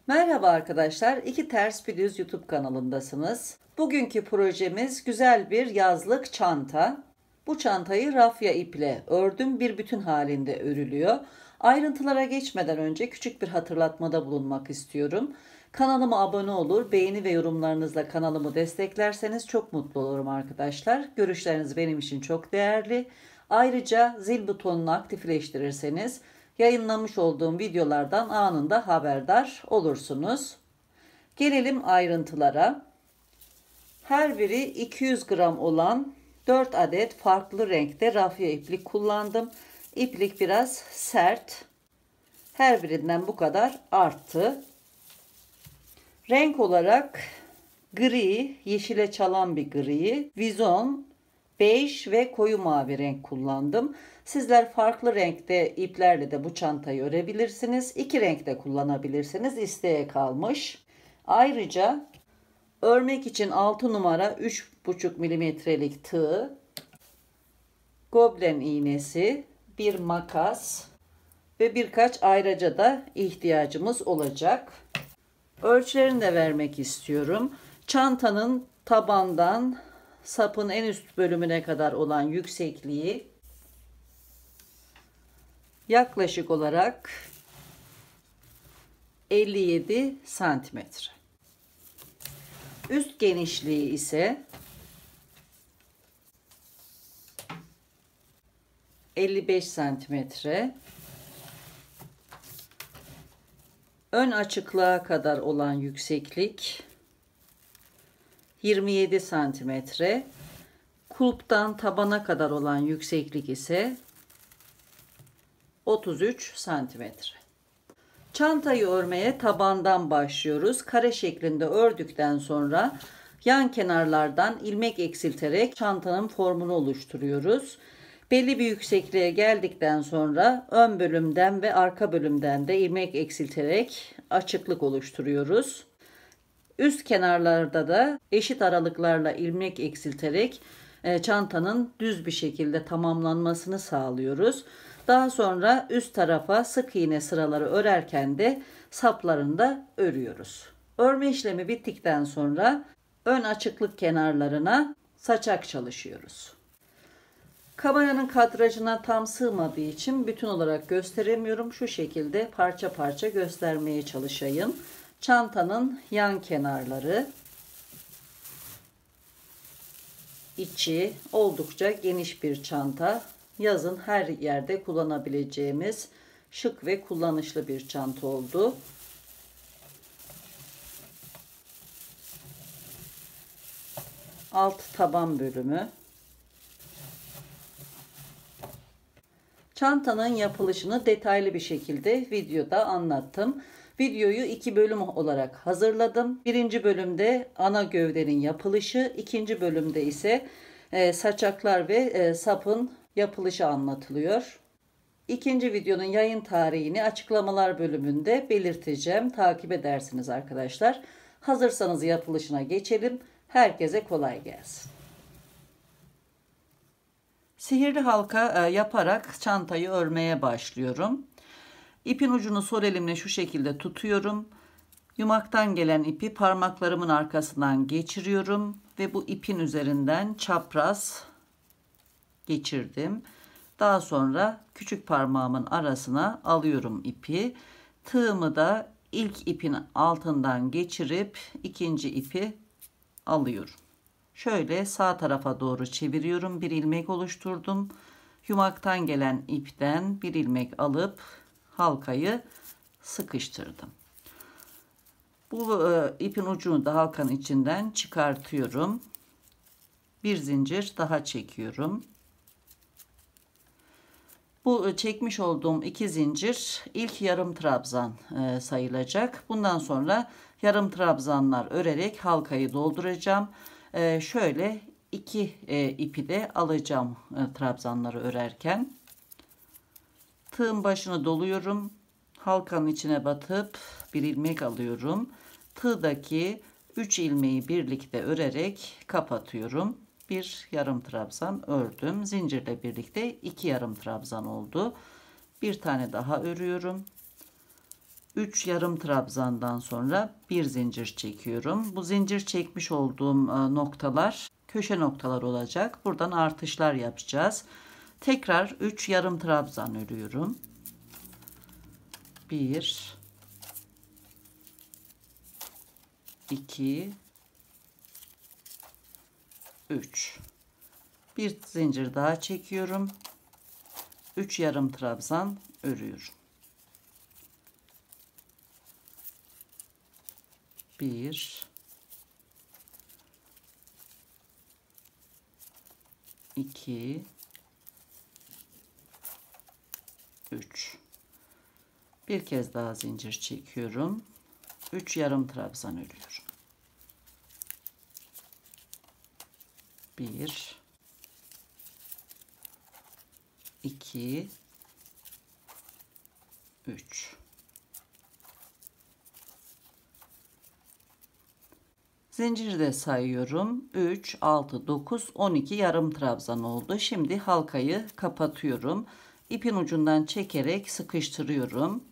Merhaba arkadaşlar, İki Ters Bir Düz YouTube kanalındasınız. Bugünkü projemiz güzel bir yazlık çanta. Bu çantayı rafya iple ördüm, bir bütün halinde örülüyor. Ayrıntılara geçmeden önce küçük bir hatırlatmada bulunmak istiyorum. Kanalıma abone olur, beğeni ve yorumlarınızla kanalımı desteklerseniz çok mutlu olurum arkadaşlar. Görüşleriniz benim için çok değerli. Ayrıca zil butonunu aktifleştirirseniz yayınlamış olduğum videolardan anında haberdar olursunuz. Gelelim ayrıntılara. Her biri 200 gram olan 4 adet farklı renkte rafya iplik kullandım. İplik biraz sert. Her birinden bu kadar arttı. Renk olarak gri, yeşile çalan bir gri, vizon, bej ve koyu mavi renk kullandım. Sizler farklı renkte iplerle de bu çantayı örebilirsiniz. İki renkte kullanabilirsiniz. İsteğe kalmış. Ayrıca örmek için 6 numara 3,5 milimetrelik tığ, goblen iğnesi, bir makas ve birkaç ayraca da ihtiyacımız olacak. Ölçülerini de vermek istiyorum. Çantanın tabandan sapın en üst bölümüne kadar olan yüksekliği yaklaşık olarak 57 santimetre. Üst genişliği ise 55 santimetre. Ön açıklığa kadar olan yükseklik 27 santimetre. Kulptan tabana kadar olan yükseklik ise 33 santimetre. Çantayı örmeye tabandan başlıyoruz. Kare şeklinde ördükten sonra yan kenarlardan ilmek eksilterek çantanın formunu oluşturuyoruz. Belli bir yüksekliğe geldikten sonra ön bölümden ve arka bölümden de ilmek eksilterek açıklık oluşturuyoruz. Üst kenarlarda da eşit aralıklarla ilmek eksilterek çantanın düz bir şekilde tamamlanmasını sağlıyoruz. Daha sonra üst tarafa sık iğne sıraları örerken de saplarını da örüyoruz. Örme işlemi bittikten sonra ön açıklık kenarlarına saçak çalışıyoruz. Kameranın kadrajına tam sığmadığı için bütün olarak gösteremiyorum. Şu şekilde parça parça göstermeye çalışayım. Çantanın yan kenarları, içi oldukça geniş bir çanta. Yazın her yerde kullanabileceğimiz şık ve kullanışlı bir çanta oldu. Alt taban bölümü. Çantanın yapılışını detaylı bir şekilde videoda anlattım. Videoyu iki bölüm olarak hazırladım. Birinci bölümde ana gövdenin yapılışı, ikinci bölümde ise saçaklar ve sapın yapılışı anlatılıyor. İkinci videonun yayın tarihini açıklamalar bölümünde belirteceğim. Takip edersiniz arkadaşlar. Hazırsanız yapılışına geçelim. Herkese kolay gelsin. Sihirli halka yaparak çantayı örmeye başlıyorum. İpin ucunu sol elimle şu şekilde tutuyorum. Yumaktan gelen ipi parmaklarımın arkasından geçiriyorum ve bu ipin üzerinden çapraz geçirdim. Daha sonra küçük parmağımın arasına alıyorum ipi. Tığımı da ilk ipin altından geçirip ikinci ipi alıyorum. Şöyle sağ tarafa doğru çeviriyorum. Bir ilmek oluşturdum. Yumaktan gelen ipten bir ilmek alıp halkayı sıkıştırdım. Bu ipin ucunu da halkanın içinden çıkartıyorum. Bir zincir daha çekiyorum. Bu çekmiş olduğum iki zincir ilk yarım trabzan sayılacak. Bundan sonra yarım trabzanlar örerek halkayı dolduracağım. Şöyle iki ipi de alacağım trabzanları örerken. Tığın başını doluyorum. Halkanın içine batıp bir ilmek alıyorum. Tığdaki 3 ilmeği birlikte örerek kapatıyorum. Bir yarım trabzan ördüm. Zincirle birlikte 2 yarım trabzan oldu. Bir tane daha örüyorum. 3 yarım trabzandan sonra bir zincir çekiyorum. Bu zincir çekmiş olduğum noktalar köşe noktalar olacak. Buradan artışlar yapacağız. Tekrar 3 yarım trabzan örüyorum. 1 2 3 bir zincir daha çekiyorum. 3 yarım trabzan örüyorum. 1 2 3 bir kez daha zincir çekiyorum. 3 yarım trabzan örüyorum. 1 2 3 zinciri de sayıyorum. 3 6 9 12 yarım trabzan oldu. Şimdi halkayı kapatıyorum. İpin ucundan çekerek sıkıştırıyorum.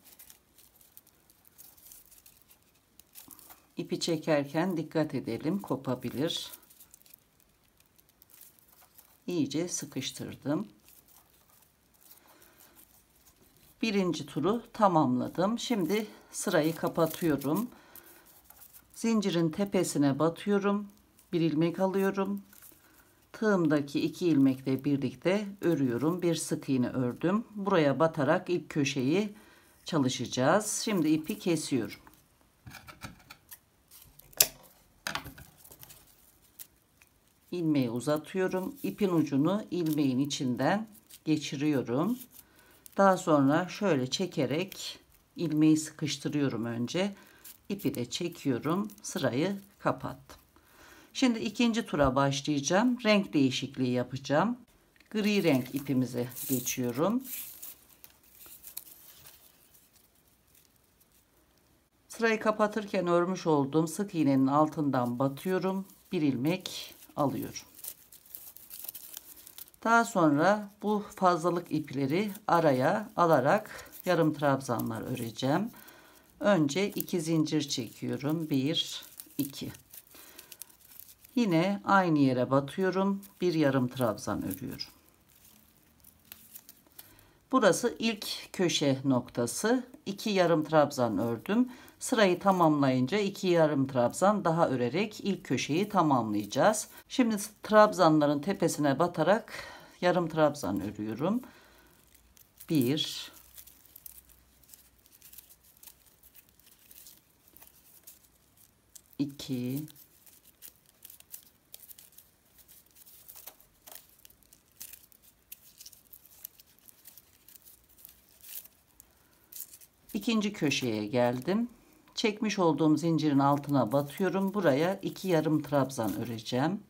İpi çekerken dikkat edelim, kopabilir. İyice sıkıştırdım. Birinci turu tamamladım. Şimdi sırayı kapatıyorum. Zincirin tepesine batıyorum. Bir ilmek alıyorum. Tığımdaki 2 ilmekle birlikte örüyorum. Bir sık iğne ördüm. Buraya batarak ilk köşeyi çalışacağız. Şimdi ipi kesiyorum. İlmeği uzatıyorum. İpin ucunu ilmeğin içinden geçiriyorum. Daha sonra şöyle çekerek ilmeği sıkıştırıyorum önce. İpi de çekiyorum. Sırayı kapattım. Şimdi ikinci tura başlayacağım. Renk değişikliği yapacağım. Gri renk ipimize geçiyorum. Sırayı kapatırken örmüş olduğum sık iğnenin altından batıyorum. Bir ilmek alıyorum. Daha sonra bu fazlalık ipleri araya alarak yarım trabzanlar öreceğim. Önce 2 zincir çekiyorum. 1 2. Yine aynı yere batıyorum. Bir yarım trabzan örüyorum. Burası ilk köşe noktası. 2 yarım trabzan ördüm. Sırayı tamamlayınca 2 yarım trabzan daha örerek ilk köşeyi tamamlayacağız. Şimdi trabzanların tepesine batarak yarım trabzan örüyorum. 1 2 İkinci köşeye geldim. Çekmiş olduğum zincirin altına batıyorum. Buraya 2 yarım trabzan öreceğim.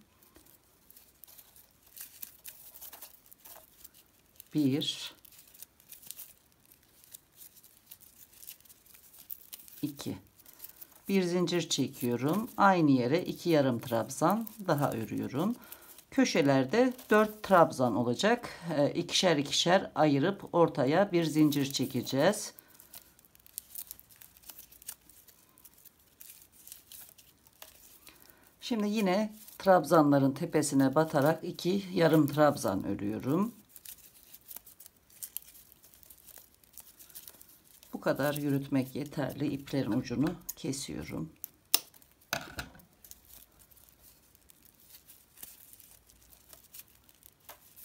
1 2 bir zincir çekiyorum. Aynı yere 2 yarım trabzan daha örüyorum. Köşelerde 4 trabzan olacak. İkişer ikişer ayırıp ortaya bir zincir çekeceğiz. Şimdi yine trabzanların tepesine batarak 2 yarım trabzan örüyorum. Bu kadar yürütmek yeterli. İplerin ucunu kesiyorum.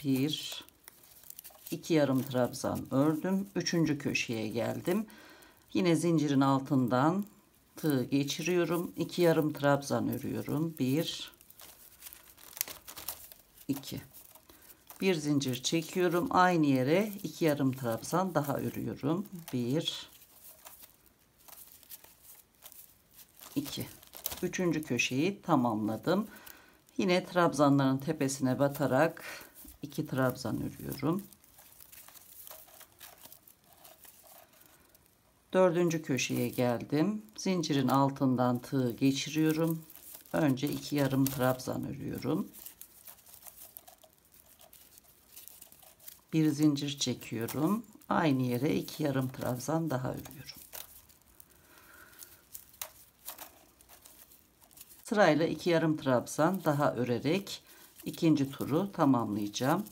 Bir, 2 yarım trabzan ördüm. Üçüncü köşeye geldim. Yine zincirin altından tığ geçiriyorum. 2 yarım trabzan örüyorum. 1 2 bir zincir çekiyorum. Aynı yere 2 yarım trabzan daha örüyorum. 1 2 üçüncü köşeyi tamamladım. Yine trabzanların tepesine batarak 2 trabzan örüyorum. Dördüncü köşeye geldim. Zincirin altından tığ geçiriyorum. Önce 2 yarım trabzan örüyorum. Bir zincir çekiyorum. Aynı yere 2 yarım trabzan daha örüyorum. Sırayla 2 yarım trabzan daha örerek ikinci turu tamamlayacağım.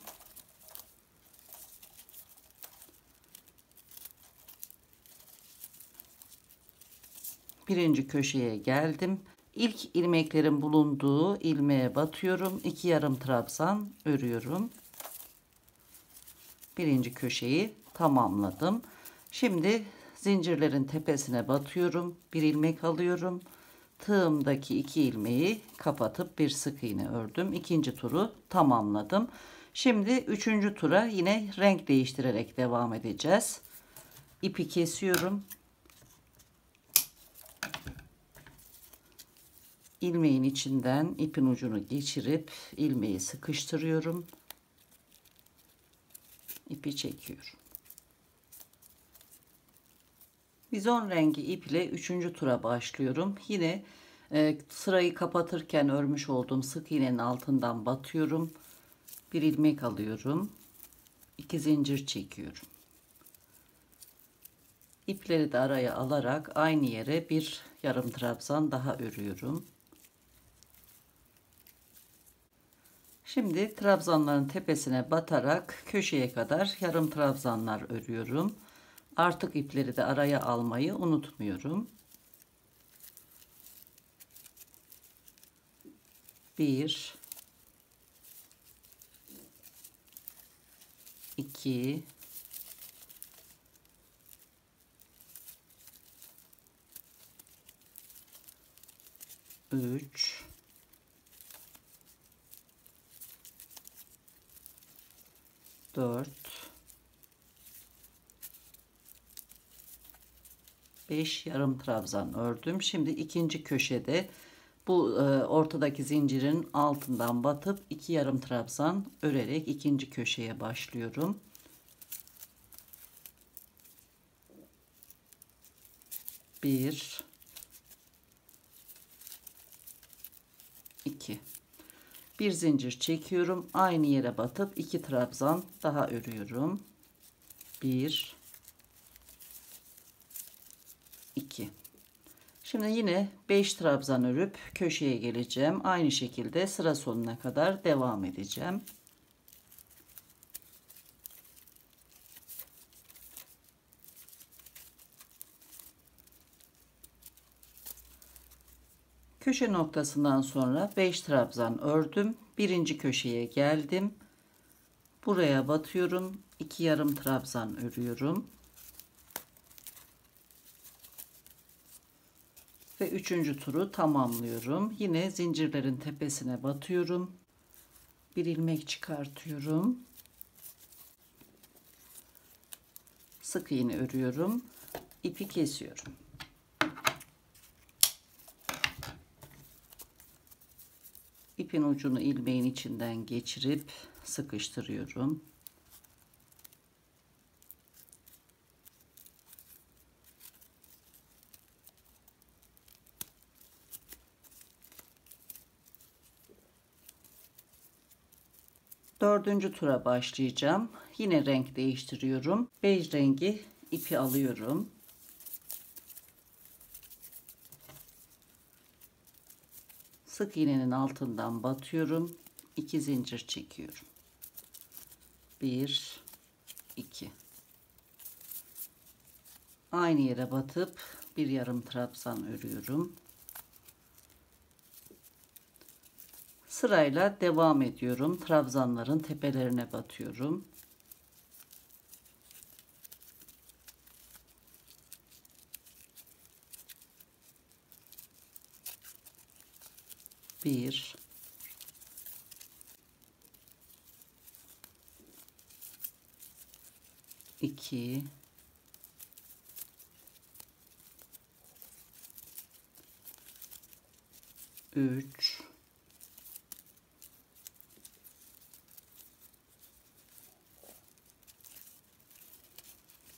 Birinci köşeye geldim. İlk ilmeklerin bulunduğu ilmeğe batıyorum. 2 yarım trabzan örüyorum. Birinci köşeyi tamamladım. Şimdi zincirlerin tepesine batıyorum. Bir ilmek alıyorum. Tığımdaki 2 ilmeği kapatıp bir sık iğne ördüm. İkinci turu tamamladım. Şimdi üçüncü tura yine renk değiştirerek devam edeceğiz. İpi kesiyorum. İlmeğin içinden ipin ucunu geçirip ilmeği sıkıştırıyorum. İpi çekiyorum. Vizon rengi ip ile üçüncü tura başlıyorum. Yine sırayı kapatırken örmüş olduğum sık iğnenin altından batıyorum. Bir ilmek alıyorum. 2 zincir çekiyorum. İpleri de araya alarak aynı yere bir yarım trabzan daha örüyorum. Şimdi trabzanların tepesine batarak köşeye kadar yarım trabzanlar örüyorum. Artık ipleri de araya almayı unutmuyorum. 1 2 3 4 5 yarım trabzan ördüm. Şimdi ikinci köşede bu ortadaki zincirin altından batıp 2 yarım trabzan örerek ikinci köşeye başlıyorum. Bir, iki. Bir zincir çekiyorum. Aynı yere batıp 2 trabzan daha örüyorum. 1 2. Şimdi yine 5 trabzan örüp köşeye geleceğim. Aynı şekilde sıra sonuna kadar devam edeceğim. Köşe noktasından sonra 5 trabzan ördüm. Birinci köşeye geldim. Buraya batıyorum. 2 yarım trabzan örüyorum. Ve üçüncü turu tamamlıyorum. Yine zincirlerin tepesine batıyorum. Bir ilmek çıkartıyorum. Sık iğne örüyorum. İpi kesiyorum. İpin ucunu ilmeğin içinden geçirip sıkıştırıyorum. Dördüncü tura başlayacağım. Yine renk değiştiriyorum. Bej rengi ipi alıyorum. Sık iğnenin altından batıyorum. 2 zincir çekiyorum. 1 2. Aynı yere batıp bir yarım trabzan örüyorum. Sırayla devam ediyorum. Trabzanların tepelerine batıyorum. Bir, iki, üç,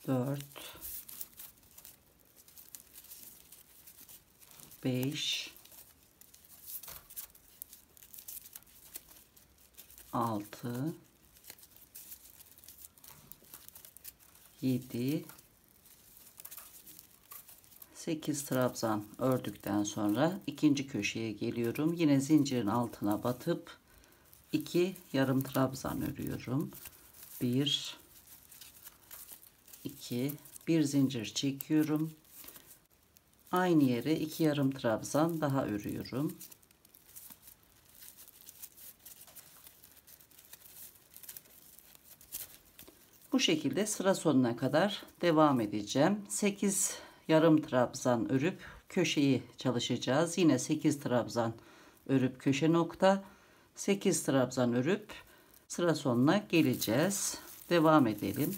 dört, 5, 6, 7, 8 trabzan ördükten sonra ikinci köşeye geliyorum. Yine zincirin altına batıp 2 yarım trabzan örüyorum. 1 2 bir zincir çekiyorum. Aynı yere 2 yarım trabzan daha örüyorum. Bu şekilde sıra sonuna kadar devam edeceğim. 8 yarım trabzan örüp köşeyi çalışacağız. Yine 8 trabzan örüp köşe nokta, 8 trabzan örüp sıra sonuna geleceğiz. Devam edelim.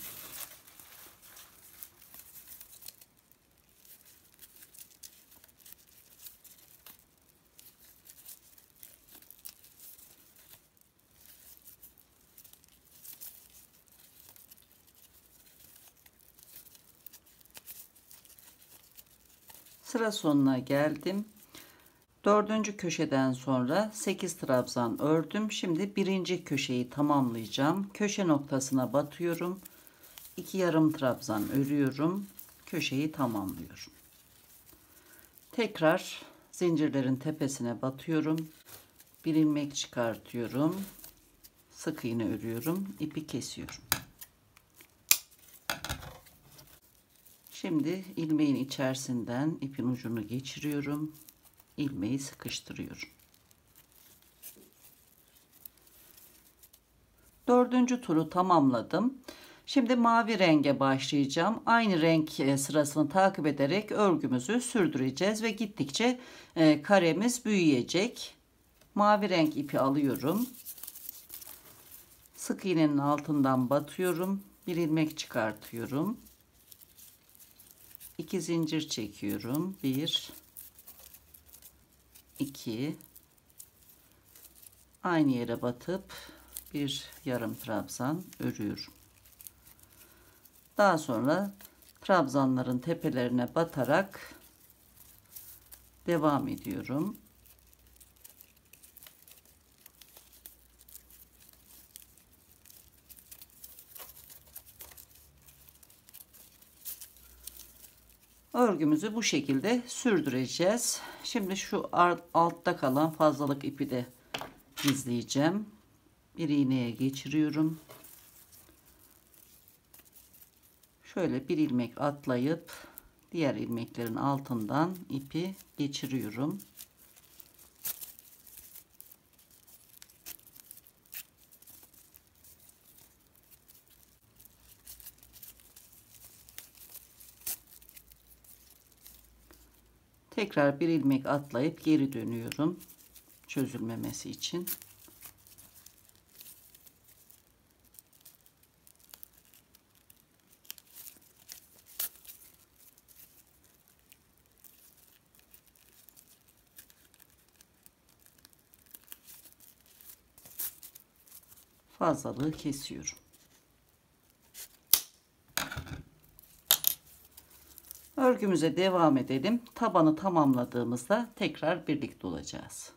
Sıra sonuna geldim. Dördüncü köşeden sonra 8 trabzan ördüm. Şimdi birinci köşeyi tamamlayacağım. Köşe noktasına batıyorum. 2 yarım trabzan örüyorum. Köşeyi tamamlıyorum. Tekrar zincirlerin tepesine batıyorum. Bir ilmek çıkartıyorum. Sık iğne örüyorum. İpi kesiyorum. Şimdi ilmeğin içerisinden ipin ucunu geçiriyorum. İlmeği sıkıştırıyorum. Dördüncü turu tamamladım. Şimdi mavi renge başlayacağım. Aynı renk sırasını takip ederek örgümüzü sürdüreceğiz ve gittikçe karemiz büyüyecek. Mavi renk ipi alıyorum. Sık iğnenin altından batıyorum. Bir ilmek çıkartıyorum. 2 zincir çekiyorum. 1 2 aynı yere batıp bir yarım trabzan örüyorum. Daha sonra trabzanların tepelerine batarak devam ediyorum. Örgümüzü bu şekilde sürdüreceğiz. Şimdi şu altta kalan fazlalık ipi de gizleyeceğim. Bir iğneye geçiriyorum. Şöyle bir ilmek atlayıp diğer ilmeklerin altından ipi geçiriyorum. Tekrar bir ilmek atlayıp geri dönüyorum çözülmemesi için. Fazlalığı kesiyorum. Örgümüze devam edelim. Tabanı tamamladığımızda tekrar birlikte olacağız.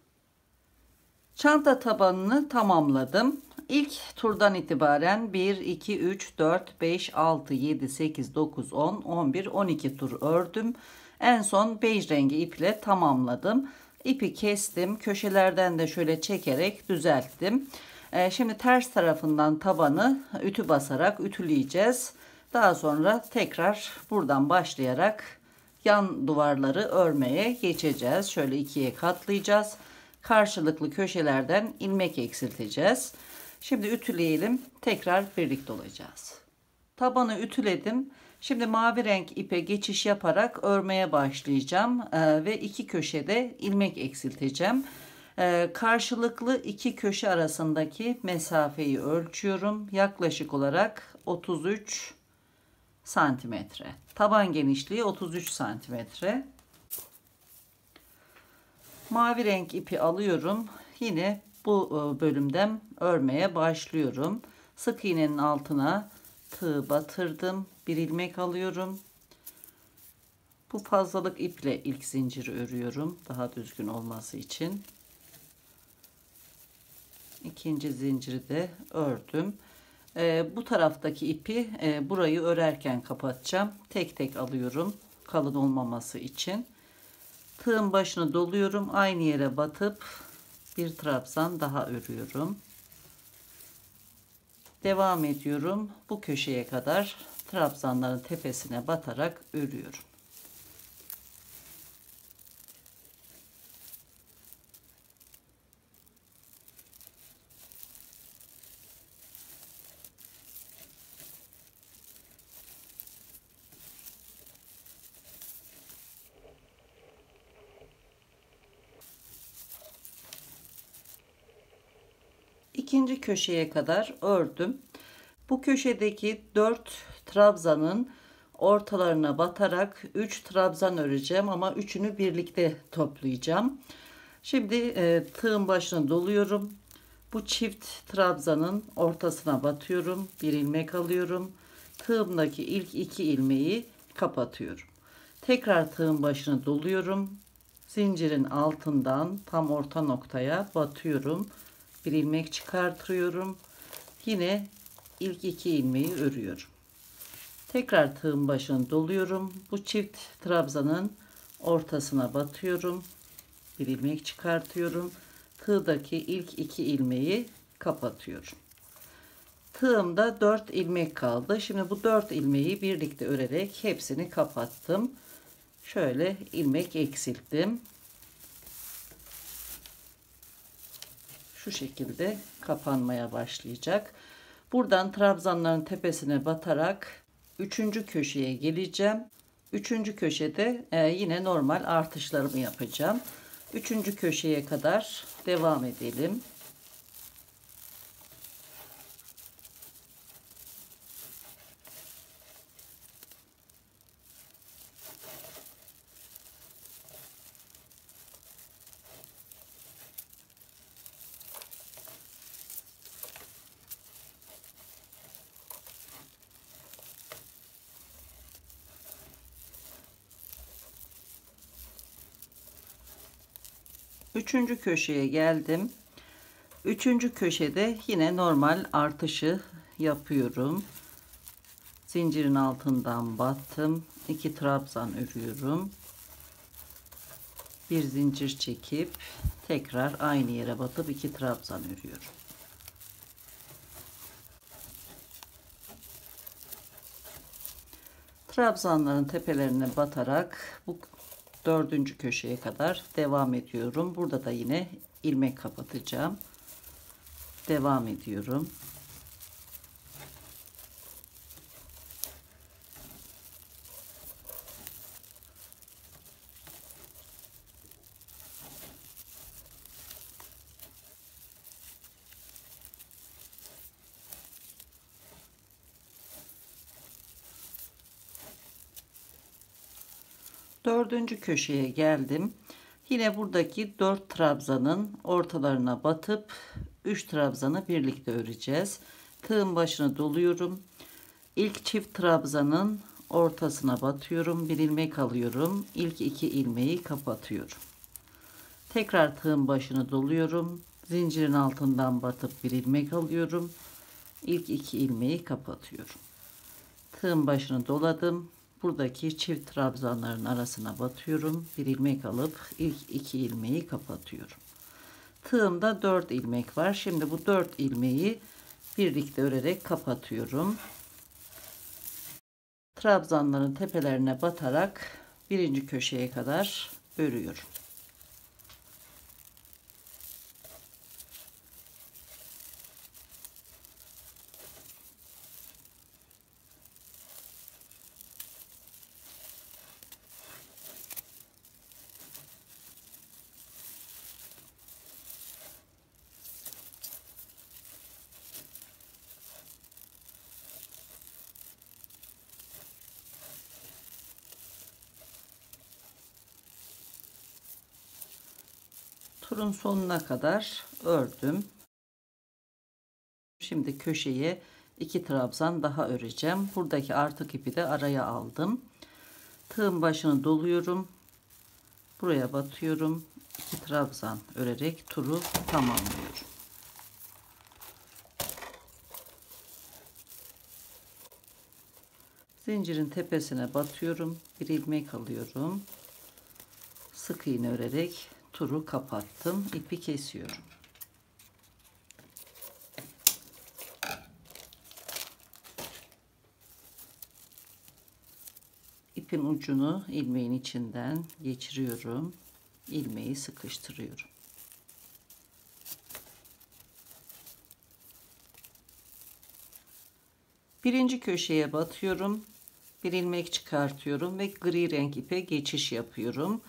Çanta tabanını tamamladım. İlk turdan itibaren 1, 2, 3, 4, 5, 6, 7, 8, 9, 10, 11, 12 tur ördüm. En son bej rengi iple tamamladım. İpi kestim. Köşelerden de şöyle çekerek düzelttim. Şimdi ters tarafından tabanı ütü basarak ütüleyeceğiz. Daha sonra tekrar buradan başlayarak yan duvarları örmeye geçeceğiz. Şöyle ikiye katlayacağız. Karşılıklı köşelerden ilmek eksilteceğiz. Şimdi ütüleyelim. Tekrar birlikte olacağız. Tabanı ütüledim. Şimdi mavi renk ipe geçiş yaparak örmeye başlayacağım. Ve iki köşede ilmek eksilteceğim. Karşılıklı iki köşe arasındaki mesafeyi ölçüyorum. Yaklaşık olarak 33 santimetre. Taban genişliği 33 santimetre. Mavi renk ipi alıyorum. Yine bu bölümden örmeye başlıyorum. Sık iğnenin altına tığ batırdım. Bir ilmek alıyorum. Bu fazlalık iple ilk zinciri örüyorum. Daha düzgün olması için. İkinci zinciri de ördüm. Bu taraftaki ipi burayı örerken kapatacağım. Tek tek alıyorum. kalın olmaması için. Tığın başını doluyorum. Aynı yere batıp bir trabzan daha örüyorum. Devam ediyorum. Bu köşeye kadar trabzanların tepesine batarak örüyorum. İkinci köşeye kadar ördüm. Bu köşedeki 4 trabzanın ortalarına batarak 3 trabzan öreceğim ama üçünü birlikte toplayacağım. Şimdi tığın başını doluyorum. Bu çift trabzanın ortasına batıyorum. Bir ilmek alıyorum. Tığımdaki ilk 2 ilmeği kapatıyorum. Tekrar tığın başını doluyorum. Zincirin altından tam orta noktaya batıyorum. Bir ilmek çıkartıyorum. Yine ilk 2 ilmeği örüyorum. Tekrar tığın başını doluyorum. Bu çift trabzanın ortasına batıyorum. Bir ilmek çıkartıyorum. Tığdaki ilk 2 ilmeği kapatıyorum. Tığımda 4 ilmek kaldı. Şimdi bu 4 ilmeği birlikte örerek hepsini kapattım. Şöyle ilmek eksilttim. Şu şekilde kapanmaya başlayacak. Buradan trabzanların tepesine batarak 3. köşeye geleceğim. 3. köşede yine normal artışlarımı yapacağım. 3. köşeye kadar devam edelim. Üçüncü köşeye geldim. Üçüncü köşede yine normal artışı yapıyorum. Zincirin altından battım. 2 trabzan örüyorum. Bir zincir çekip tekrar aynı yere batıp 2 trabzan örüyorum. Trabzanların tepelerine batarak bu 4. köşeye kadar devam ediyorum. Burada da yine ilmek kapatacağım. Devam ediyorum. Dördüncü köşeye geldim. Yine buradaki 4 trabzanın ortalarına batıp 3 trabzanı birlikte öreceğiz. Tığın başını doluyorum. İlk çift trabzanın ortasına batıyorum. Bir ilmek alıyorum. İlk 2 ilmeği kapatıyorum. Tekrar tığın başını doluyorum. Zincirin altından batıp bir ilmek alıyorum. İlk 2 ilmeği kapatıyorum. Tığın başını doladım. Buradaki çift trabzanların arasına batıyorum. Bir ilmek alıp ilk 2 ilmeği kapatıyorum. Tığımda 4 ilmek var. Şimdi bu 4 ilmeği birlikte örerek kapatıyorum. Trabzanların tepelerine batarak birinci köşeye kadar örüyorum. Turun sonuna kadar ördüm. Şimdi köşeye 2 trabzan daha öreceğim. Buradaki artık ipi de araya aldım. Tığın başını doluyorum. Buraya batıyorum. 2 trabzan örerek turu tamamlıyorum. Zincirin tepesine batıyorum. Bir ilmek alıyorum. Sık iğne örerek turu kapattım. İpi kesiyorum. İpin ucunu ilmeğin içinden geçiriyorum. İlmeği sıkıştırıyorum. Birinci köşeye batıyorum. Bir ilmek çıkartıyorum ve gri renk ipe geçiş yapıyorum.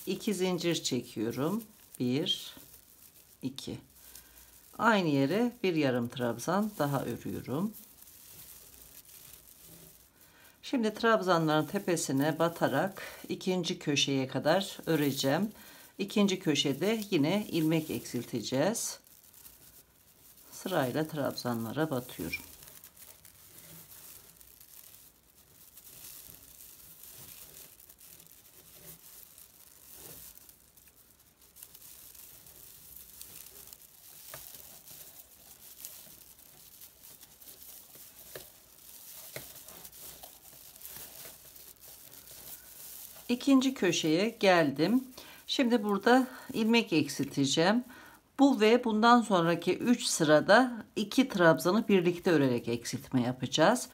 2 zincir çekiyorum. 1 2. Aynı yere bir yarım trabzan daha örüyorum. Şimdi trabzanların tepesine batarak ikinci köşeye kadar öreceğim. İkinci köşede yine ilmek eksilteceğiz. Sırayla trabzanlara batıyorum. İkinci köşeye geldim. Şimdi burada ilmek eksilteceğim. Bu ve bundan sonraki 3 sırada 2 trabzanı birlikte örerek eksiltme yapacağız.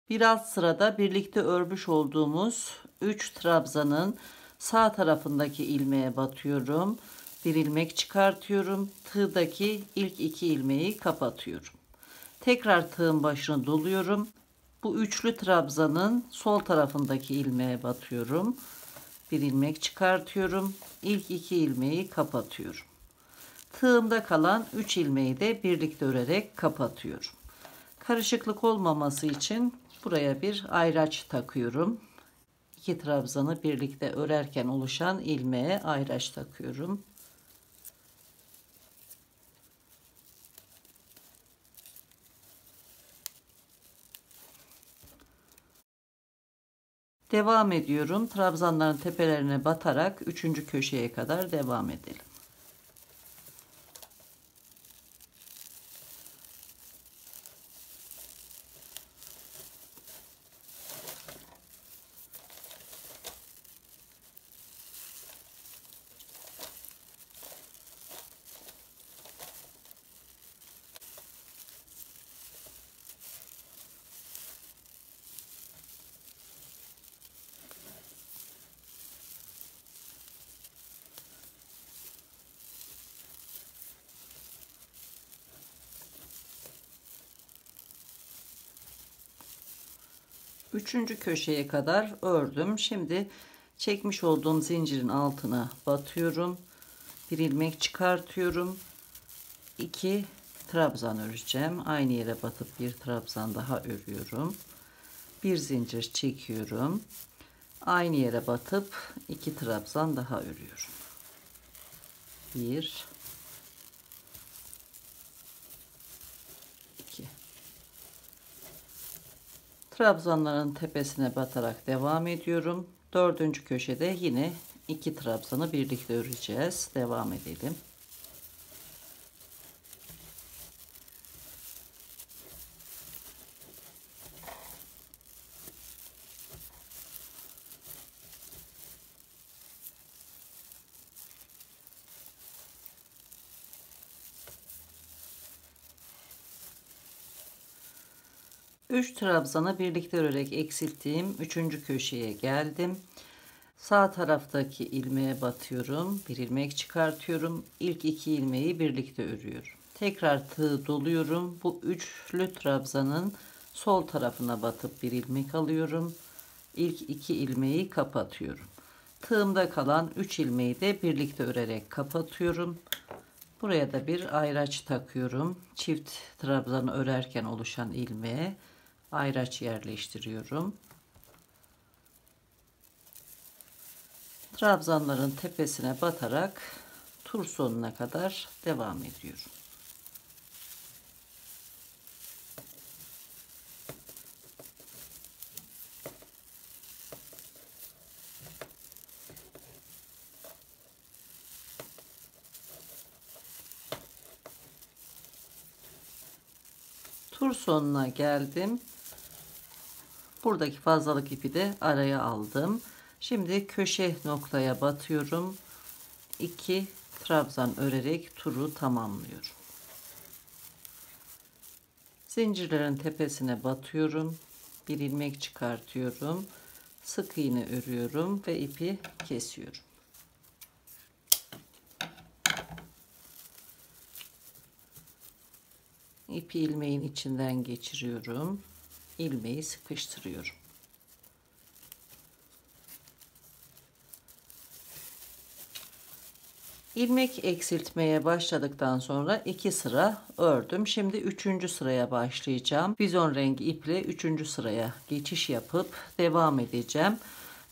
Bir alt sırada birlikte örmüş olduğumuz 3 trabzanın sağ tarafındaki ilmeğe batıyorum. Bir ilmek çıkartıyorum. Tığdaki ilk 2 ilmeği kapatıyorum. Tekrar tığın başını doluyorum. Bu üçlü trabzanın sol tarafındaki ilmeğe batıyorum. Bir ilmek çıkartıyorum. İlk 2 ilmeği kapatıyorum. Tığımda kalan 3 ilmeği de birlikte örerek kapatıyorum. Karışıklık olmaması için buraya bir ayraç takıyorum. 2 trabzanı birlikte örerken oluşan ilmeğe ayraç takıyorum. Devam ediyorum. Trabzanların tepelerine batarak 3. köşeye kadar devam edelim. Üçüncü köşeye kadar ördüm. Şimdi çekmiş olduğum zincirin altına batıyorum. Bir ilmek çıkartıyorum. 2 trabzan öreceğim. Aynı yere batıp bir trabzan daha örüyorum. Bir zincir çekiyorum. Aynı yere batıp 2 trabzan daha örüyorum. 1 2. Trabzanların tepesine batarak devam ediyorum. Dördüncü köşede yine 2 trabzanı birlikte öreceğiz. Devam edelim. Üç trabzanı birlikte örerek eksilttiğim 3. köşeye geldim. Sağ taraftaki ilmeğe batıyorum. Bir ilmek çıkartıyorum. İlk 2 ilmeği birlikte örüyorum. Tekrar tığ doluyorum. Bu üçlü trabzanın sol tarafına batıp bir ilmek alıyorum. İlk 2 ilmeği kapatıyorum. Tığımda kalan 3 ilmeği de birlikte örerek kapatıyorum. Buraya da bir ayraç takıyorum. Çift trabzanı örerken oluşan ilmeğe ayraç yerleştiriyorum. Trabzanların tepesine batarak tur sonuna kadar devam ediyorum. Tur sonuna geldim. Buradaki fazlalık ipi de araya aldım. Şimdi köşe noktaya batıyorum. 2 trabzan örerek turu tamamlıyorum. Zincirlerin tepesine batıyorum. Bir ilmek çıkartıyorum. Sık iğne örüyorum ve ipi kesiyorum. İpi ilmeğin içinden geçiriyorum. İlmeği sıkıştırıyorum. İlmek eksiltmeye başladıktan sonra 2 sıra ördüm. Şimdi 3. sıraya başlayacağım. Bizon rengi iple 3. sıraya geçiş yapıp devam edeceğim.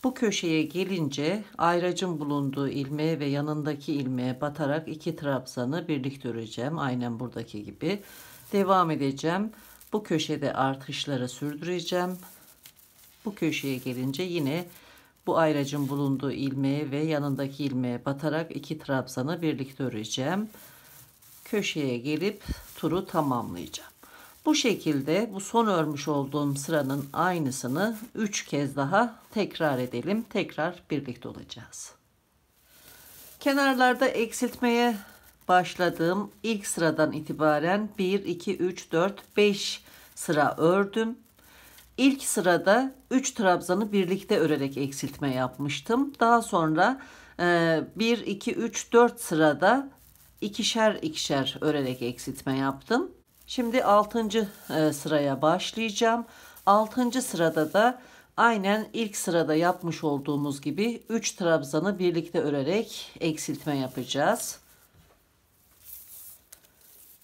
Bu köşeye gelince ayracın bulunduğu ilmeğe ve yanındaki ilmeğe batarak 2 trabzanı birlikte öreceğim. Aynen buradaki gibi. Devam edeceğim. Bu köşede artışları sürdüreceğim. Bu köşeye gelince yine bu ayracın bulunduğu ilmeğe ve yanındaki ilmeğe batarak 2 trabzanı birlikte öreceğim. Köşeye gelip turu tamamlayacağım. Bu şekilde bu son örmüş olduğum sıranın aynısını 3 kez daha tekrar edelim. Tekrar birlikte olacağız. Kenarlarda eksiltmeye başladığım ilk sıradan itibaren 1, 2, 3, 4, 5 sıra ördüm. İlk sırada 3 trabzanı birlikte örerek eksiltme yapmıştım. Daha sonra 1, 2, 3, 4 sırada ikişer ikişer örerek eksiltme yaptım. Şimdi 6. sıraya başlayacağım. 6. sırada da aynen ilk sırada yapmış olduğumuz gibi 3 trabzanı birlikte örerek eksiltme yapacağız.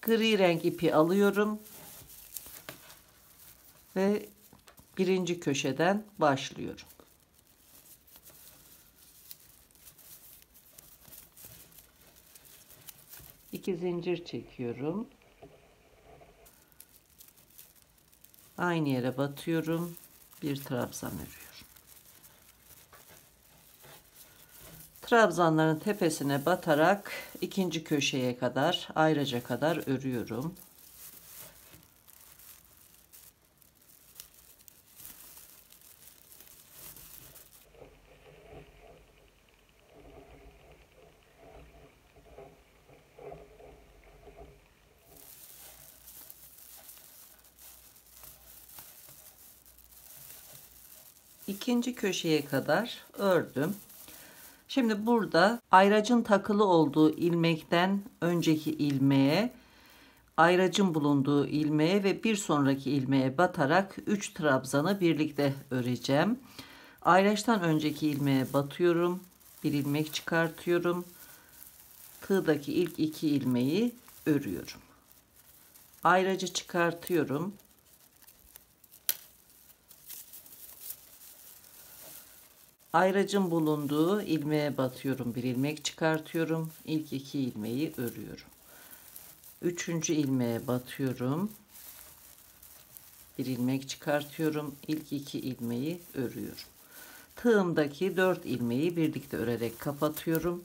Gri renk ipi alıyorum ve birinci köşeden başlıyorum. İki zincir çekiyorum. Aynı yere batıyorum. Bir trabzan örüyorum. Trabzanların tepesine batarak ikinci köşeye kadar, ayrıca kadar örüyorum. İkinci köşeye kadar ördüm. Şimdi burada ayracın takılı olduğu ilmekten önceki ilmeğe, ayracın bulunduğu ilmeğe ve bir sonraki ilmeğe batarak 3 trabzanı birlikte öreceğim. Ayraçtan önceki ilmeğe batıyorum. Bir ilmek çıkartıyorum. Tığdaki ilk 2 ilmeği örüyorum. Ayracı çıkartıyorum. Ayracın bulunduğu ilmeğe batıyorum. Bir ilmek çıkartıyorum. İlk 2 ilmeği örüyorum. Üçüncü ilmeğe batıyorum. Bir ilmek çıkartıyorum. İlk 2 ilmeği örüyorum. Tığımdaki 4 ilmeği birlikte örerek kapatıyorum.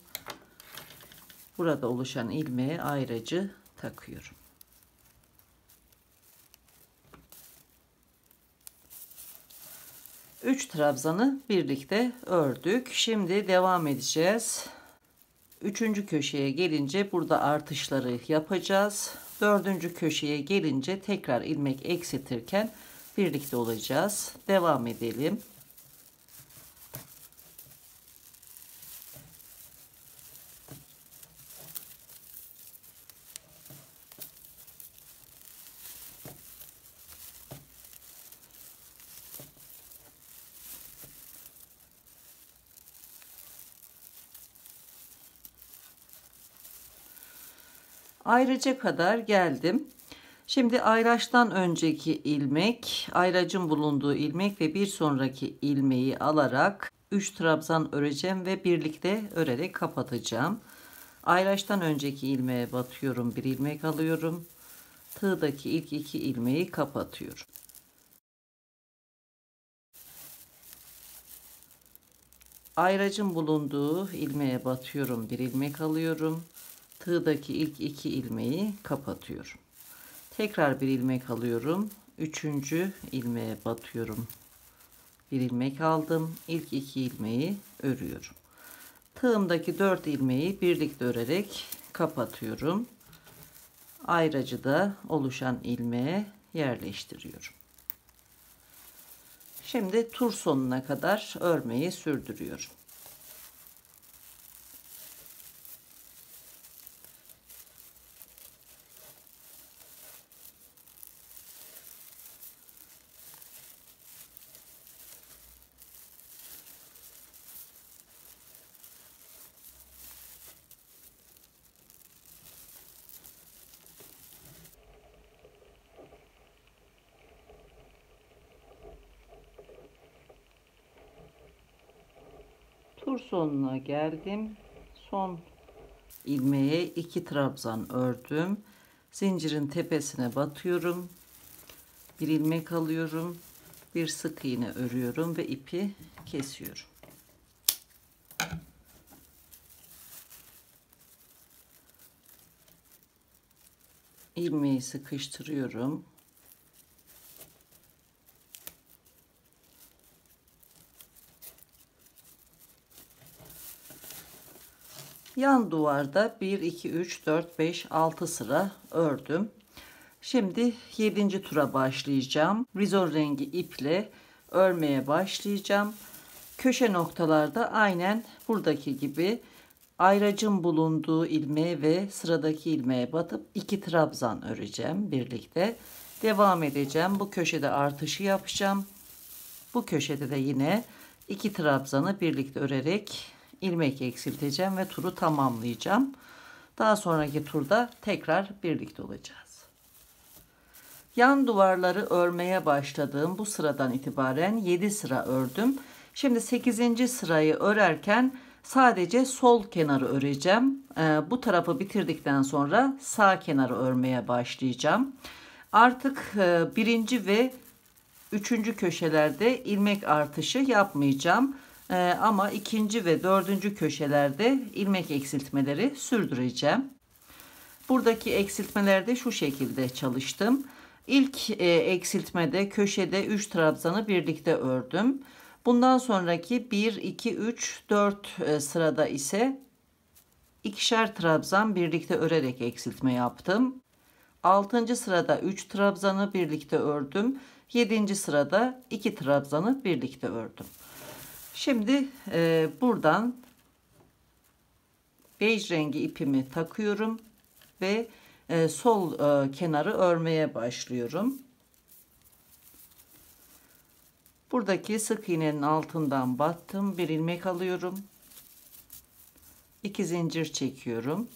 Burada oluşan ilmeğe ayracı takıyorum. Üç trabzanı birlikte ördük. Şimdi devam edeceğiz. Üçüncü köşeye gelince burada artışları yapacağız. Dördüncü köşeye gelince tekrar ilmek eksiltirken birlikte olacağız. Devam edelim. Ayrıca kadar geldim. Şimdi ayraçtan önceki ilmek, ayracın bulunduğu ilmek ve bir sonraki ilmeği alarak 3 trabzan öreceğim ve birlikte örerek kapatacağım. Ayraçtan önceki ilmeğe batıyorum, bir ilmek alıyorum. Tığdaki ilk 2 ilmeği kapatıyorum. Ayracın bulunduğu ilmeğe batıyorum, bir ilmek alıyorum. Tığdaki ilk 2 ilmeği kapatıyorum. Tekrar bir ilmek alıyorum. Üçüncü ilmeğe batıyorum. Bir ilmek aldım. İlk 2 ilmeği örüyorum. Tığımdaki 4 ilmeği birlikte örerek kapatıyorum. Ayracıda oluşan ilmeğe yerleştiriyorum. Şimdi tur sonuna kadar örmeyi sürdürüyorum. Tur sonuna geldim. Son ilmeğe 2 trabzan ördüm. Zincirin tepesine batıyorum. Bir ilmek alıyorum. Bir sık iğne örüyorum ve ipi kesiyorum. İlmeği sıkıştırıyorum. Yan duvarda 1 2 3 4 5 6 sıra ördüm. Şimdi 7. tura başlayacağım. Rizol rengi iple örmeye başlayacağım. Köşe noktalarda aynen buradaki gibi ayracın bulunduğu ilmeğe ve sıradaki ilmeğe batıp 2 trabzan öreceğim birlikte. Devam edeceğim. Bu köşede artışı yapacağım. Bu köşede de yine 2 trabzanı birlikte örerek ilmek eksilteceğim ve turu tamamlayacağım. Daha sonraki turda tekrar birlikte olacağız. Yan duvarları örmeye başladığım bu sıradan itibaren 7 sıra ördüm. Şimdi 8. sırayı örerken sadece sol kenarı öreceğim. Bu tarafı bitirdikten sonra sağ kenarı örmeye başlayacağım. Artık birinci ve 3. köşelerde ilmek artışı yapmayacağım. Ama 2. ve 4. köşelerde ilmek eksiltmeleri sürdüreceğim. Buradaki eksiltmelerde şu şekilde çalıştım. İlk eksiltmede köşede 3 trabzanı birlikte ördüm. Bundan sonraki 1, 2, 3, 4 sırada ise ikişer trabzan birlikte örerek eksiltme yaptım. 6. sırada 3 trabzanı birlikte ördüm. 7. sırada 2 trabzanı birlikte ördüm. Şimdi buradan bej rengi ipimi takıyorum ve sol kenarı örmeye başlıyorum. Buradaki sık iğnenin altından battım. Bir ilmek alıyorum. 2 zincir çekiyorum.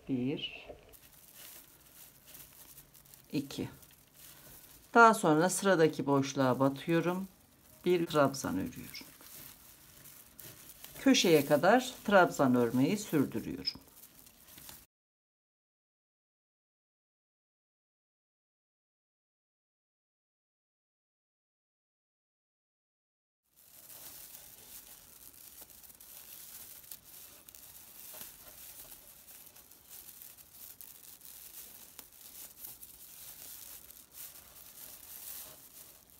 1 2. Daha sonra sıradaki boşluğa batıyorum. Bir trabzan örüyorum. Köşeye kadar trabzan örmeyi sürdürüyorum.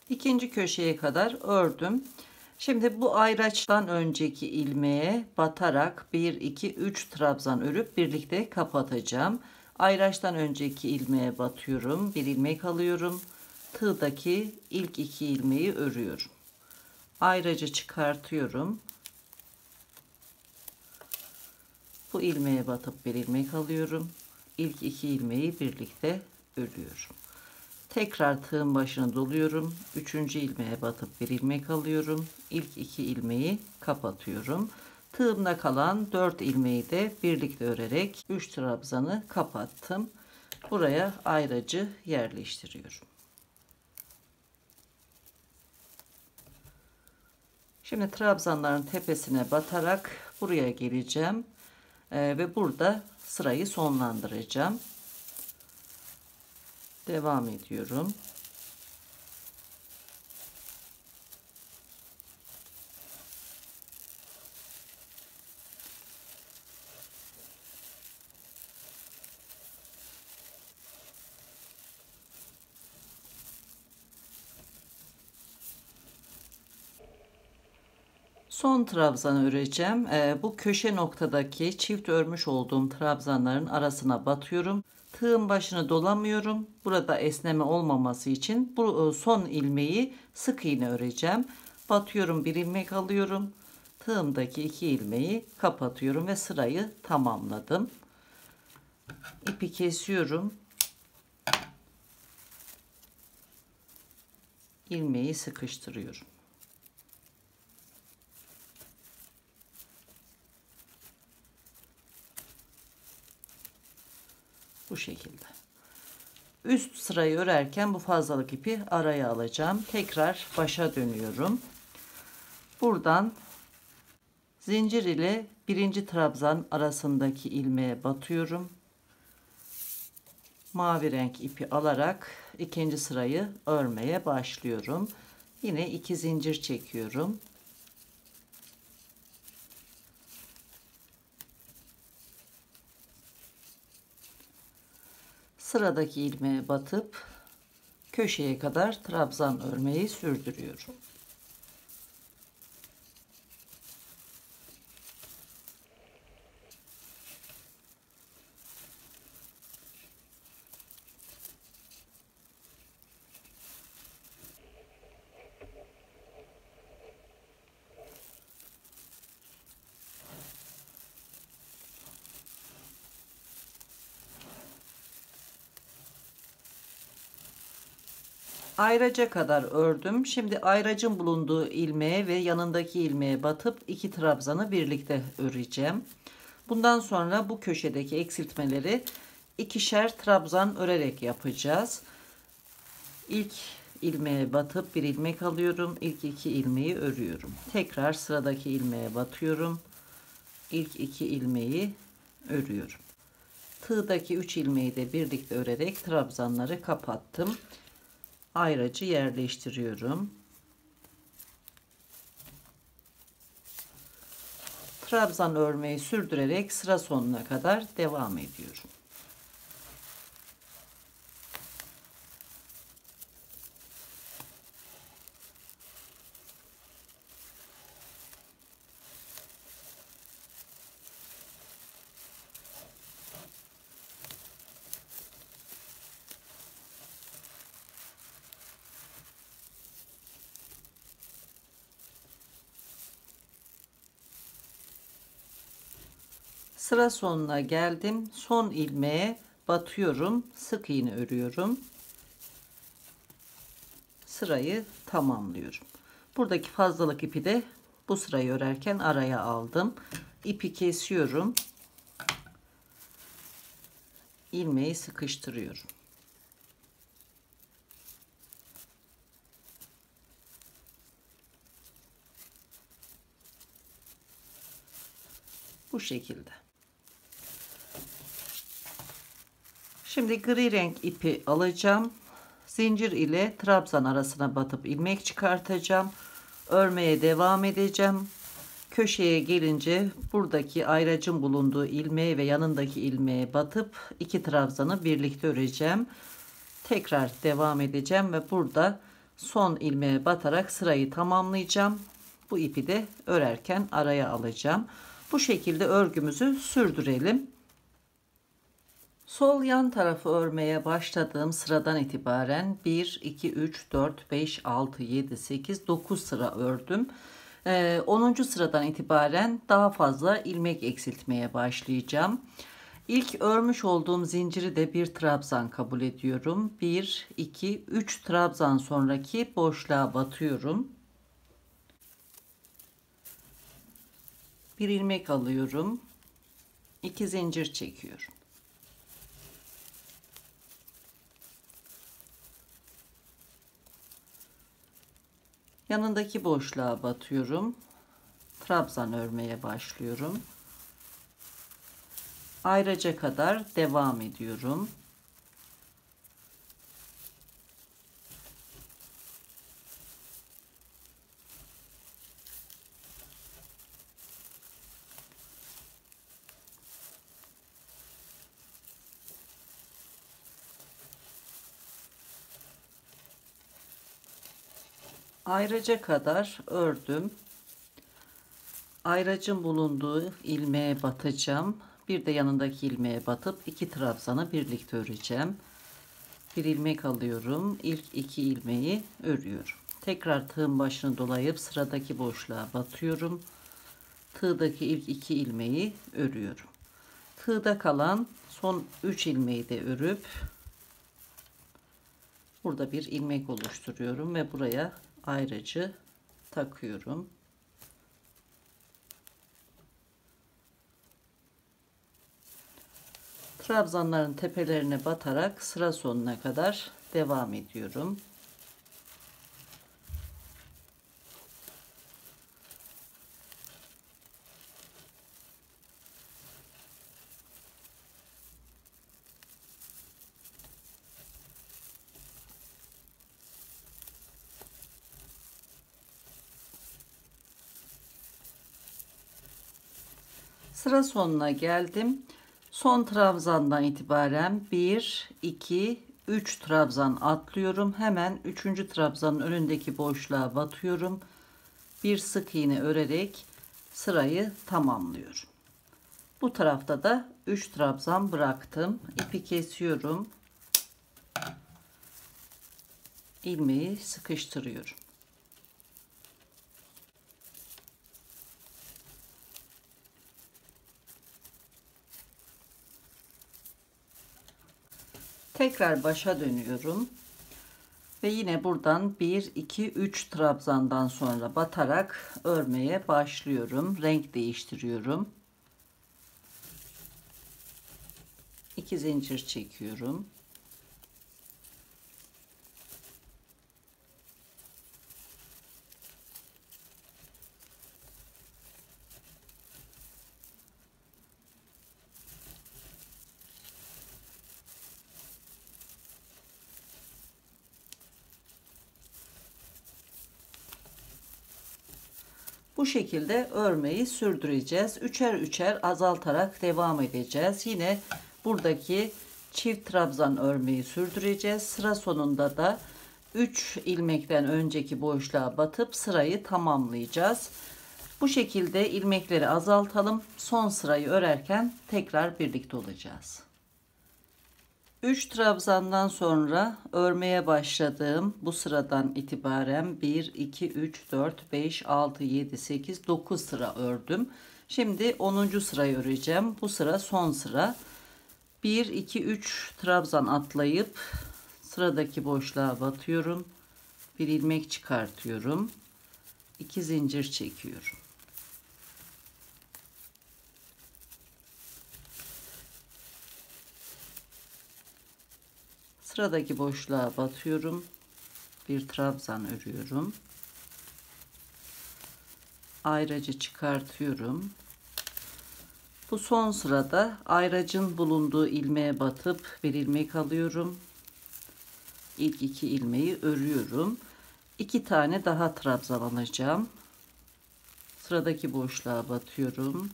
İkinci köşeye kadar ördüm. Şimdi bu ayraçtan önceki ilmeğe batarak 1 2 3 trabzan örüp birlikte kapatacağım. Ayraçtan önceki ilmeğe batıyorum. Bir ilmek alıyorum. Tığdaki ilk 2 ilmeği örüyorum. Ayracı çıkartıyorum. Bu ilmeğe batıp bir ilmek alıyorum. İlk 2 ilmeği birlikte örüyorum. Tekrar tığın başını doluyorum. 3. ilmeğe batıp bir ilmek alıyorum. İlk 2 ilmeği kapatıyorum. Tığımda kalan 4 ilmeği de birlikte örerek 3 trabzanı kapattım. Buraya ayracı yerleştiriyorum. Şimdi trabzanların tepesine batarak buraya geleceğim. Ve burada sırayı sonlandıracağım. Devam ediyorum. Son trabzanı öreceğim. Bu köşe noktadaki çift örmüş olduğum trabzanların arasına batıyorum. Tığın başını dolamıyorum. Burada esneme olmaması için bu son ilmeği sık iğne öreceğim. Batıyorum, bir ilmek alıyorum. Tığımdaki 2 ilmeği kapatıyorum ve sırayı tamamladım. İpi kesiyorum. İlmeği sıkıştırıyorum. Bu şekilde. Üst sırayı örerken bu fazlalık ipi araya alacağım. Tekrar başa dönüyorum. Buradan zincir ile birinci trabzan arasındaki ilmeğe batıyorum. Mavi renk ipi alarak ikinci sırayı örmeye başlıyorum. Yine 2 zincir çekiyorum. Sıradaki ilmeğe batıp köşeye kadar trabzan örmeyi sürdürüyorum. Ayraca kadar ördüm. Şimdi ayracın bulunduğu ilmeğe ve yanındaki ilmeğe batıp 2 trabzanı birlikte öreceğim. Bundan sonra bu köşedeki eksiltmeleri ikişer trabzan örerek yapacağız. İlk ilmeğe batıp bir ilmek alıyorum. İlk 2 ilmeği örüyorum. Tekrar sıradaki ilmeğe batıyorum. İlk 2 ilmeği örüyorum. Tığdaki 3 ilmeği de birlikte örerek trabzanları kapattım. Ayracı yerleştiriyorum. Trabzan örmeyi sürdürerek sıra sonuna kadar devam ediyorum. Sıra sonuna geldim. Son ilmeğe batıyorum. Sık iğne örüyorum. Sırayı tamamlıyorum. Buradaki fazlalık ipi de bu sırayı örerken araya aldım. İpi kesiyorum. İlmeği sıkıştırıyorum. Bu şekilde. Şimdi gri renk ipi alacağım. Zincir ile trabzan arasına batıp ilmek çıkartacağım. Örmeye devam edeceğim. Köşeye gelince buradaki ayracın bulunduğu ilmeğe ve yanındaki ilmeğe batıp 2 trabzanı birlikte öreceğim. Tekrar devam edeceğim ve burada son ilmeğe batarak sırayı tamamlayacağım. Bu ipi de örerken araya alacağım. Bu şekilde örgümüzü sürdürelim. Sol yan tarafı örmeye başladığım sıradan itibaren 1, 2, 3, 4, 5, 6, 7, 8, 9 sıra ördüm. 10. sıradan itibaren daha fazla ilmek eksiltmeye başlayacağım. İlk örmüş olduğum zinciri de bir trabzan kabul ediyorum. 1, 2, 3 trabzan sonraki boşluğa batıyorum. Bir ilmek alıyorum. 2 zincir çekiyorum. Yanındaki boşluğa batıyorum. Trabzan örmeye başlıyorum. Ayraca kadar devam ediyorum. Ayraca kadar ördüm. Ayracın bulunduğu ilmeğe batacağım. Bir de yanındaki ilmeğe batıp iki trabzanı birlikte öreceğim. Bir ilmek alıyorum. İlk iki ilmeği örüyorum. Tekrar tığın başını dolayıp sıradaki boşluğa batıyorum. Tığdaki ilk iki ilmeği örüyorum. Tığda kalan son 3 ilmeği de örüp burada bir ilmek oluşturuyorum ve buraya ayracı takıyorum. Trabzanların tepelerine batarak sıra sonuna kadar devam ediyorum. Sıra sonuna geldim. Son trabzandan itibaren 1, 2, 3 trabzan atlıyorum. Hemen 3. trabzanın önündeki boşluğa batıyorum. Bir sık iğne örerek sırayı tamamlıyorum. Bu tarafta da 3 trabzan bıraktım. İpi kesiyorum. İlmeği sıkıştırıyorum. Tekrar başa dönüyorum. Ve yine buradan 1, 2, 3 trabzandan sonra batarak örmeye başlıyorum. Renk değiştiriyorum. 2 zincir çekiyorum. Bu şekilde örmeyi sürdüreceğiz. Üçer üçer azaltarak devam edeceğiz. Yine buradaki çift trabzan örmeyi sürdüreceğiz. Sıra sonunda da 3 ilmekten önceki boşluğa batıp sırayı tamamlayacağız. Bu şekilde ilmekleri azaltalım. Son sırayı örerken tekrar birlikte olacağız. 3 trabzandan sonra örmeye başladığım bu sıradan itibaren 1, 2, 3, 4, 5, 6, 7, 8, 9 sıra ördüm. Şimdi 10. sırayı öreceğim. Bu sıra son sıra. 1, 2, 3 trabzan atlayıp sıradaki boşluğa batıyorum. Bir ilmek çıkartıyorum. 2 zincir çekiyorum. Sıradaki boşluğa batıyorum. Bir trabzan örüyorum. Ayracı çıkartıyorum. Bu son sırada ayracın bulunduğu ilmeğe batıp bir ilmek alıyorum. İlk iki ilmeği örüyorum. 2 tane daha trabzan alacağım. Sıradaki boşluğa batıyorum.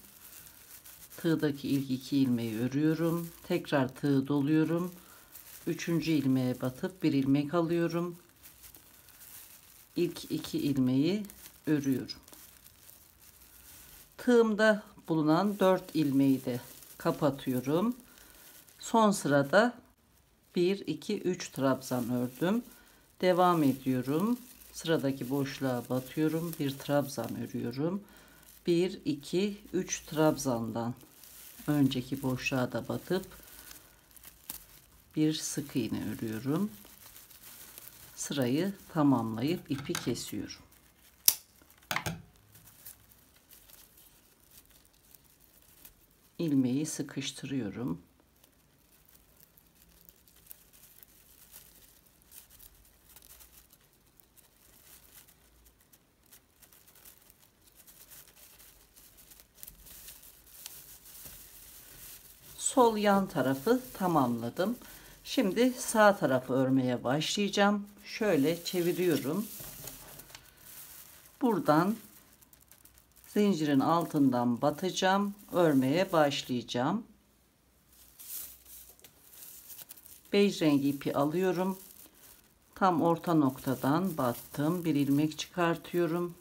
Tığdaki ilk iki ilmeği örüyorum. Tekrar tığı doluyorum. 3. ilmeğe batıp bir ilmek alıyorum. İlk iki ilmeği örüyorum. Tığımda bulunan 4 ilmeği de kapatıyorum. Son sırada 1, 2, 3 trabzan ördüm. Devam ediyorum. Sıradaki boşluğa batıyorum. Bir trabzan örüyorum. 1, 2, 3 trabzandan önceki boşluğa da batıp bir sık iğne örüyorum. Sırayı tamamlayıp ipi kesiyorum. İlmeği sıkıştırıyorum. Sol yan tarafı tamamladım. Şimdi sağ tarafı örmeye başlayacağım. Şöyle çeviriyorum. Buradan zincirin altından batacağım. Örmeye başlayacağım. Bej rengi ipi alıyorum. Tam orta noktadan battım. Bir ilmek çıkartıyorum.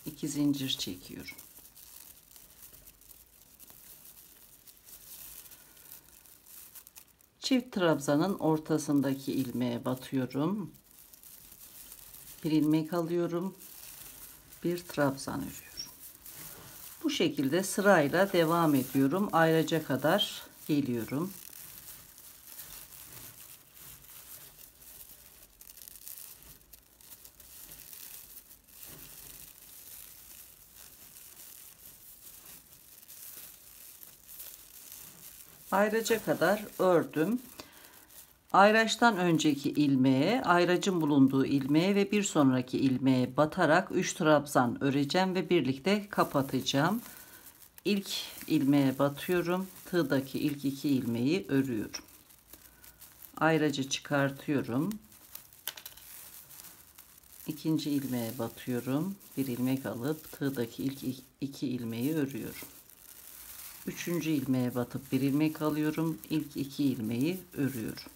2 zincir çekiyorum. Çift trabzanın ortasındaki ilmeğe batıyorum. Bir ilmek alıyorum. Bir trabzan örüyorum. Bu şekilde sırayla devam ediyorum. Ayraca kadar geliyorum. Ayraca kadar ördüm. Ayraçtan önceki ilmeğe, ayracın bulunduğu ilmeğe ve bir sonraki ilmeğe batarak 3 trabzan öreceğim ve birlikte kapatacağım. İlk ilmeğe batıyorum. Tığdaki ilk 2 ilmeği örüyorum. Ayracı çıkartıyorum. İkinci ilmeğe batıyorum. Bir ilmek alıp tığdaki ilk 2 ilmeği örüyorum. Üçüncü ilmeğe batıp bir ilmek alıyorum. İlk 2 ilmeği örüyorum.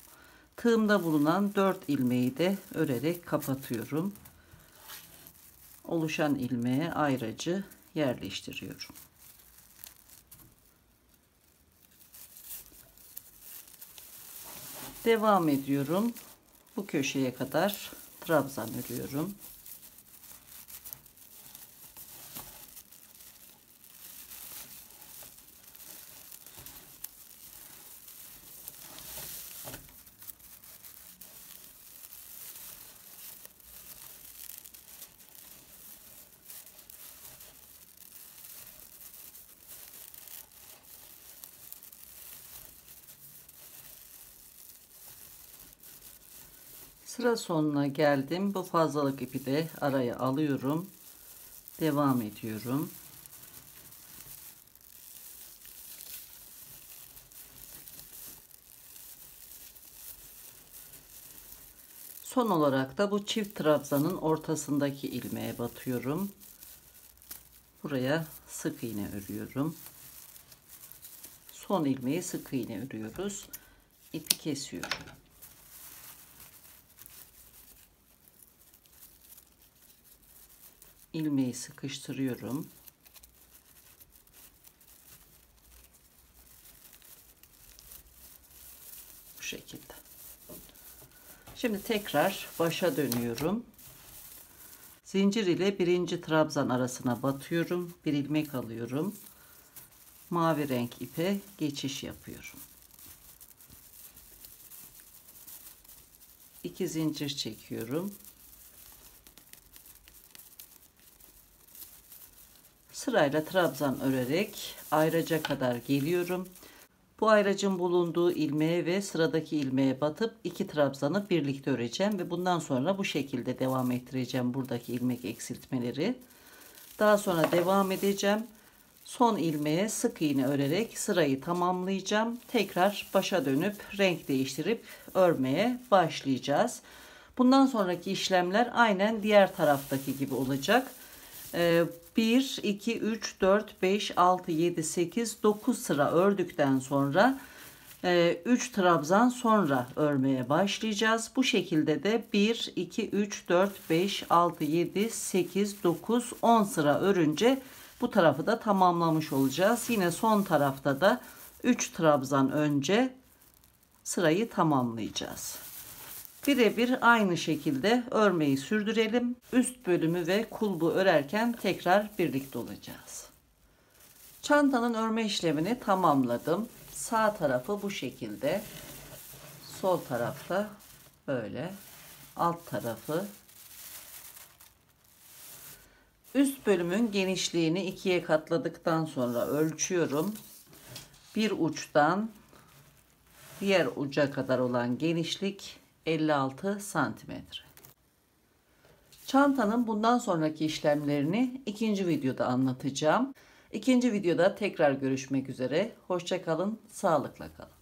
Tığımda bulunan 4 ilmeği de örerek kapatıyorum. Oluşan ilmeğe ayracı yerleştiriyorum. Devam ediyorum. Bu köşeye kadar trabzan örüyorum. Sıra sonuna geldim. Bu fazlalık ipi de araya alıyorum. Devam ediyorum. Son olarak da bu çift trabzanın ortasındaki ilmeğe batıyorum. Buraya sık iğne örüyorum. Son ilmeği sık iğne örüyoruz. İpi kesiyorum. İlmeği sıkıştırıyorum. Bu şekilde. Şimdi tekrar başa dönüyorum. Zincir ile birinci trabzan arasına batıyorum. Bir ilmek alıyorum. Mavi renk ipe geçiş yapıyorum. 2 zincir çekiyorum. Sırayla trabzan örerek ayraca kadar geliyorum. Bu ayracın bulunduğu ilmeğe ve sıradaki ilmeğe batıp 2 trabzanı birlikte öreceğim ve bundan sonra bu şekilde devam ettireceğim buradaki ilmek eksiltmeleri. Daha sonra devam edeceğim. Son ilmeğe sık iğne örerek sırayı tamamlayacağım. Tekrar başa dönüp renk değiştirip örmeye başlayacağız. Bundan sonraki işlemler aynen diğer taraftaki gibi olacak. 1, 2, 3, 4, 5, 6, 7, 8, 9 sıra ördükten sonra 3 trabzan sonra örmeye başlayacağız. Bu şekilde de 1, 2, 3, 4, 5, 6, 7, 8, 9, 10 sıra örünce bu tarafı da tamamlamış olacağız. Yine son tarafta da 3 trabzan önce sırayı tamamlayacağız. Birebir aynı şekilde örmeyi sürdürelim. Üst bölümü ve kulbu örerken tekrar birlikte olacağız. Çantanın örme işlemini tamamladım. Sağ tarafı bu şekilde. Sol tarafta böyle. Alt tarafı. Üst bölümün genişliğini ikiye katladıktan sonra ölçüyorum. Bir uçtan diğer uca kadar olan genişlik 56 santimetre. Çantanın bundan sonraki işlemlerini ikinci videoda anlatacağım. İkinci videoda tekrar görüşmek üzere. Hoşça kalın, sağlıkla kalın.